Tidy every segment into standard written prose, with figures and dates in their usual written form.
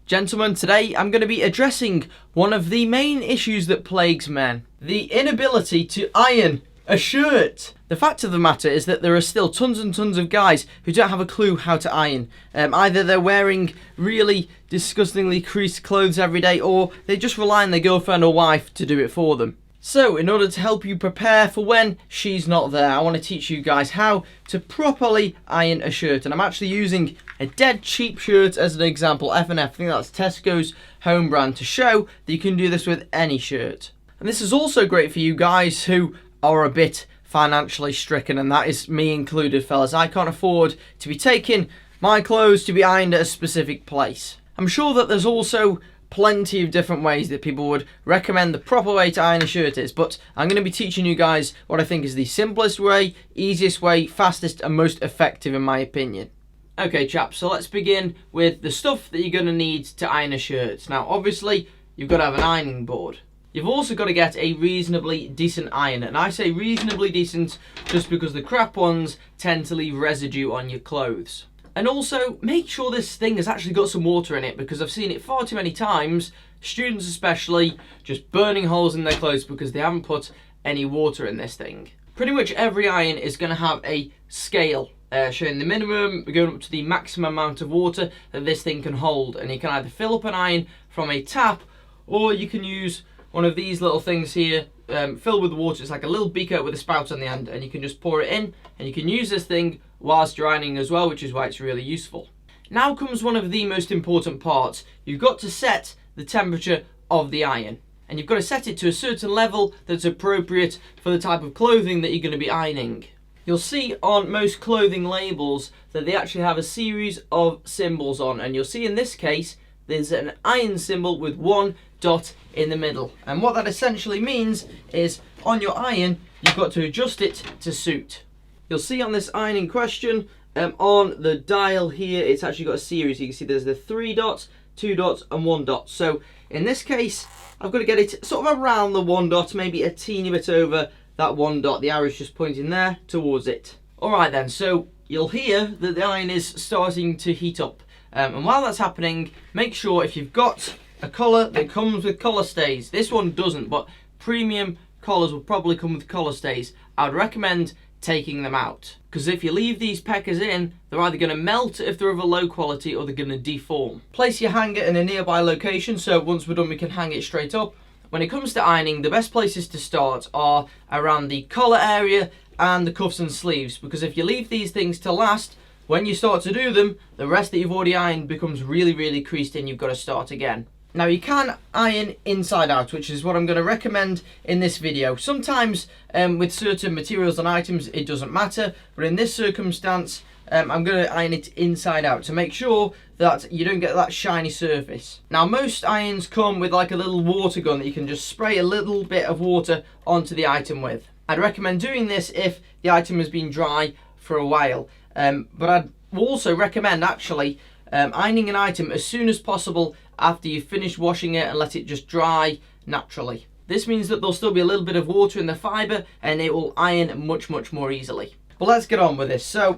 Gentlemen, today I'm going to be addressing one of the main issues that plagues men. The inability to iron a shirt. The fact of the matter is that there are still tons and tons of guys who don't have a clue how to iron. Either they're wearing really disgustingly creased clothes every day, or they just rely on their girlfriend or wife to do it for them. So, in order to help you prepare for when she's not there, I want to teach you guys how to properly iron a shirt. And I'm actually using a dead cheap shirt as an example, F&F. I think that's Tesco's home brand, to show that you can do this with any shirt. And this is also great for you guys who are a bit financially stricken, and that is me included, fellas. I can't afford to be taking my clothes to be ironed at a specific place. I'm sure that there's also plenty of different ways that people would recommend the proper way to iron a shirt is, but I'm going to be teaching you guys what I think is the simplest way, easiest way, fastest and most effective in my opinion. Okay chaps, so let's begin with the stuff that you're going to need to iron a shirt. Now obviously you've got to have an ironing board. You've also got to get a reasonably decent iron, and I say reasonably decent just because the crap ones tend to leave residue on your clothes. And also, make sure this thing has actually got some water in it, because I've seen it far too many times, students especially, just burning holes in their clothes because they haven't put any water in this thing. Pretty much every iron is going to have a scale showing the minimum going up to the maximum amount of water that this thing can hold. And you can either fill up an iron from a tap, or you can use one of these little things here, filled with water. It's like a little beaker with a spout on the end, and you can just pour it in, and you can use this thing whilst you're ironing as well, which is why it's really useful. Now comes one of the most important parts. You've got to set the temperature of the iron, and you've got to set it to a certain level that's appropriate for the type of clothing that you're going to be ironing. You'll see on most clothing labels that they actually have a series of symbols on, and you'll see in this case there's an iron symbol with one dot in the middle, and what that essentially means is on your iron you've got to adjust it to suit. You'll see on this iron in question, on the dial here, it's actually got a series. You can see there's the 3 dots, 2 dots and 1 dot. So in this case I've got to get it sort of around the 1 dot, maybe a teeny bit over that 1 dot. The arrow's just pointing there towards it. Alright then, so you'll hear that the iron is starting to heat up. And while that's happening, make sure if you've got a collar that comes with collar stays, this one doesn't, but premium collars will probably come with collar stays, I would recommend taking them out, because if you leave these peckers in, they're either going to melt if they're of a low quality, or they're going to deform. Place your hanger in a nearby location, so once we're done we can hang it straight up. When it comes to ironing, the best places to start are around the collar area and the cuffs and sleeves, because if you leave these things to last, when you start to do them, the rest that you've already ironed becomes really creased and you've got to start again. Now you can iron inside out, which is what I'm going to recommend in this video. Sometimes with certain materials and items it doesn't matter, but in this circumstance I'm going to iron it inside out to make sure that you don't get that shiny surface. Now most irons come with like a little water gun that you can just spray a little bit of water onto the item with. I'd recommend doing this if the item has been dry for a while, but I'd also recommend actually ironing an item as soon as possible after you've finished washing it and let it just dry naturally. This means that there'll still be a little bit of water in the fibre and it will iron much more easily. But let's get on with this. So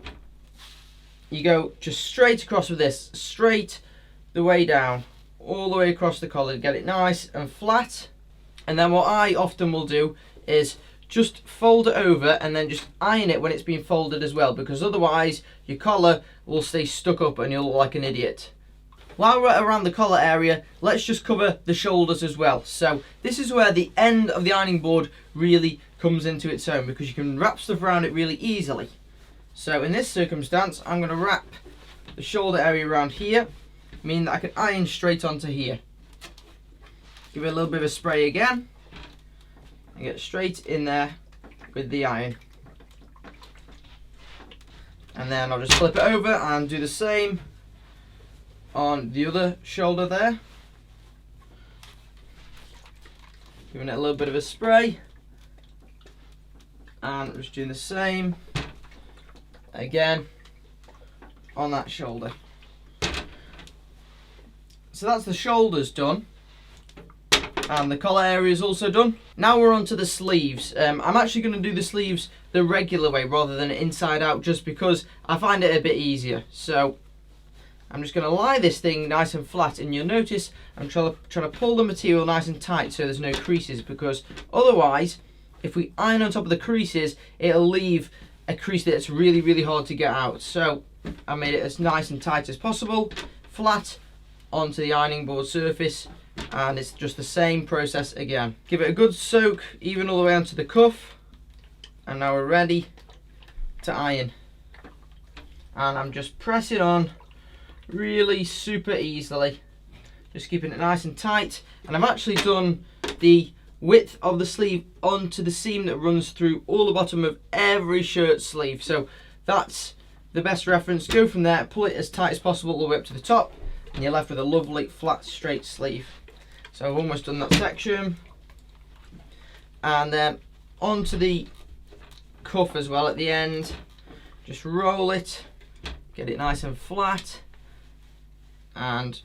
you go just straight across with this, straight the way down, all the way across the collar, get it nice and flat. And then what I often will do is just fold it over and then just iron it when it's been folded as well, because otherwise your collar will stay stuck up and you'll look like an idiot. While we're around the collar area, let's just cover the shoulders as well. So this is where the end of the ironing board really comes into its own, because you can wrap stuff around it really easily. So in this circumstance, I'm going to wrap the shoulder area around here, meaning that I can iron straight onto here. Give it a little bit of a spray again, and get straight in there with the iron. And then I'll just flip it over and do the same on the other shoulder there. Giving it a little bit of a spray, and just doing the same again on that shoulder. So that's the shoulders done, and the collar area is also done. Now we're on to the sleeves. I'm actually going to do the sleeves the regular way rather than inside out, just because I find it a bit easier. So I'm just going to lie this thing nice and flat, and you'll notice I'm trying to pull the material nice and tight so there's no creases, because otherwise, if we iron on top of the creases, it'll leave a crease that's really, really hard to get out. So I made it as nice and tight as possible, flat onto the ironing board surface, and it's just the same process again. Give it a good soak, even all the way onto the cuff, and now we're ready to iron. And I'm just pressing on really super easily, just keeping it nice and tight. And I've actually done the width of the sleeve onto the seam that runs through all the bottom of every shirt sleeve, so that's the best reference. Go from there, pull it as tight as possible all the way up to the top, and you're left with a lovely flat straight sleeve. So I've almost done that section, and then onto the cuff as well at the end. Just roll it, get it nice and flat, and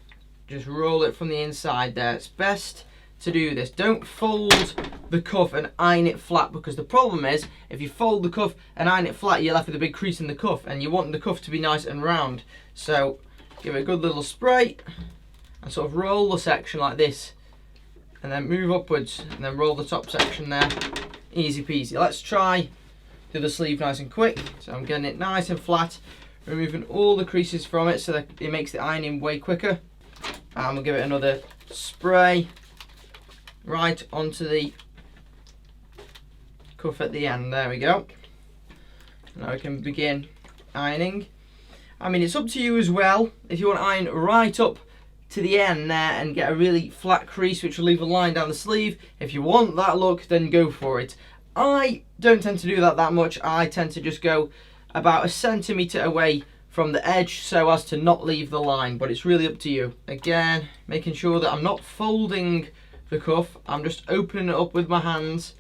just roll it from the inside there. It's best to do this. Don't fold the cuff and iron it flat, because the problem is if you fold the cuff and iron it flat, you're left with a big crease in the cuff, and you want the cuff to be nice and round. So give it a good little spray and sort of roll the section like this, and then move upwards and then roll the top section there. Easy peasy. Let's try do the sleeve nice and quick. So I'm getting it nice and flat, removing all the creases from it so that it makes the ironing way quicker. And we'll give it another spray right onto the cuff at the end. There we go. Now we can begin ironing. I mean, it's up to you as well. If you want to iron right up to the end there and get a really flat crease which will leave a line down the sleeve, if you want that look, then go for it. I don't tend to do that much. I tend to just go about 1 centimetre away from the edge so as to not leave the line, but it's really up to you. Again, making sure that I'm not folding the cuff, I'm just opening it up with my hands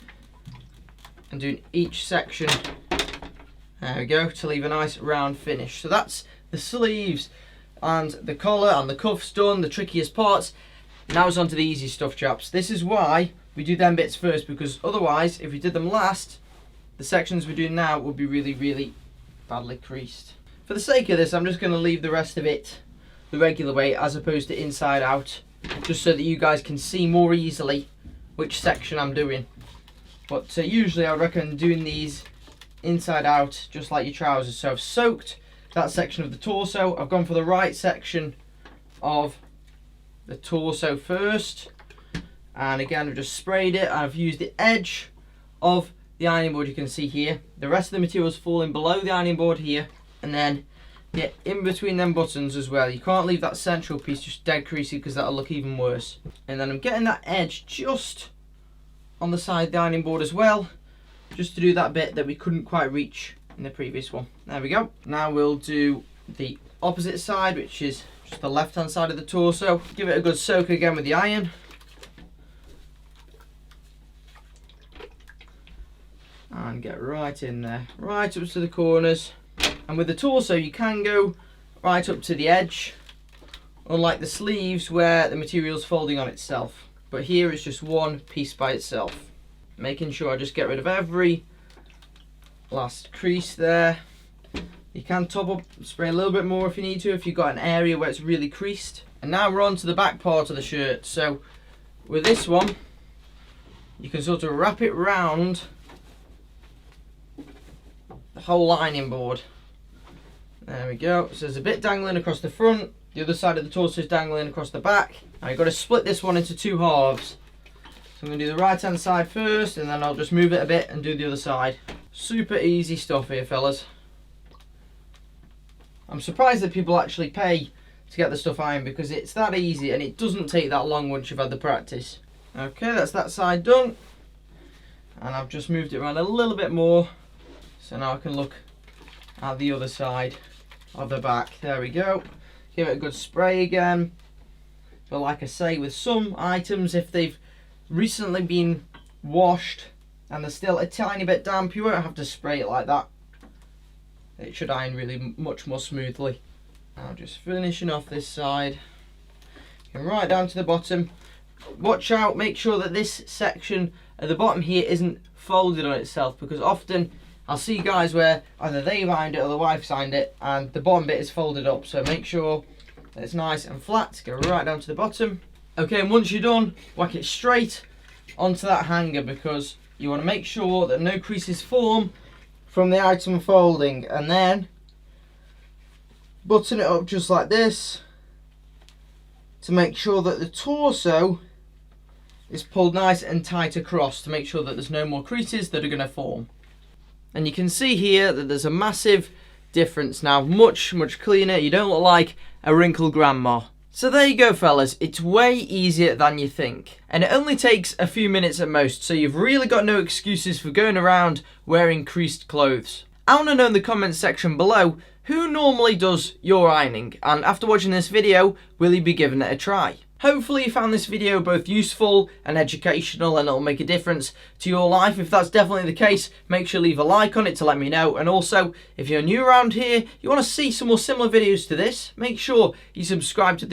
and doing each section, there we go, to leave a nice round finish. So that's the sleeves and the collar and the cuffs done, the trickiest parts. Now it's on to the easy stuff, chaps. This is why we do them bits first, because otherwise if we did them last, the sections we're doing now would be really, really badly creased. For the sake of this, I'm just going to leave the rest of it the regular way as opposed to inside out, just so that you guys can see more easily which section I'm doing. But usually I recommend doing these inside out, just like your trousers. So I've soaked that section of the torso. I've gone for the right section of the torso first, and again I've just sprayed it. I've used the edge of the ironing board, you can see here. The rest of the material's falling below the ironing board here, and then get in between them buttons as well. You can't leave that central piece just dead creasy, because that'll look even worse. And then I'm getting that edge just on the side of the ironing board as well, just to do that bit that we couldn't quite reach in the previous one. There we go. Now we'll do the opposite side, which is just the left hand side of the torso. Give it a good soak again with the iron. And get right in there, right up to the corners. And with the torso you can go right up to the edge, unlike the sleeves where the material's folding on itself. But here it's just one piece by itself. Making sure I just get rid of every last crease there. You can top up, spray a little bit more if you need to, if you've got an area where it's really creased. And now we're on to the back part of the shirt. So with this one, you can sort of wrap it round the whole lining board. There we go. So there's a bit dangling across the front, the other side of the torso is dangling across the back. Now you've got to split this one into 2 halves. So I'm going to do the right hand side first, and then I'll just move it a bit and do the other side. Super easy stuff here, fellas. I'm surprised that people actually pay to get the stuff ironed, because it's that easy and it doesn't take that long once you've had the practice. Okay, that's that side done. And I've just moved it around a little bit more, so now I can look at the other side of the back. There we go. Give it a good spray again. But like I say, with some items, if they've recently been washed and they're still a tiny bit damp, you won't have to spray it like that. It should iron really much more smoothly. Now just finishing off this side. And right down to the bottom. Watch out, make sure that this section at the bottom here isn't folded on itself, because often I'll see guys where either they've ironed it or the wife's ironed it and the bottom bit is folded up. So make sure It's nice and flat, go right down to the bottom. Okay, and once you're done, whack it straight onto that hanger because you want to make sure that no creases form from the item folding, and then button it up just like this to make sure that the torso is pulled nice and tight across to make sure that there's no more creases that are going to form. And you can see here that there's a massive difference now, much cleaner. You don't look like a wrinkled grandma. So there you go, fellas, it's way easier than you think, and it only takes a few minutes at most, so you've really got no excuses for going around wearing creased clothes. I want to know in the comments section below who normally does your ironing, and after watching this video, will you be giving it a try? Hopefully you found this video both useful and educational and it'll make a difference to your life. If that's definitely the case, make sure to leave a like on it to let me know. And also, if you're new around here, you want to see some more similar videos to this, make sure you subscribe to the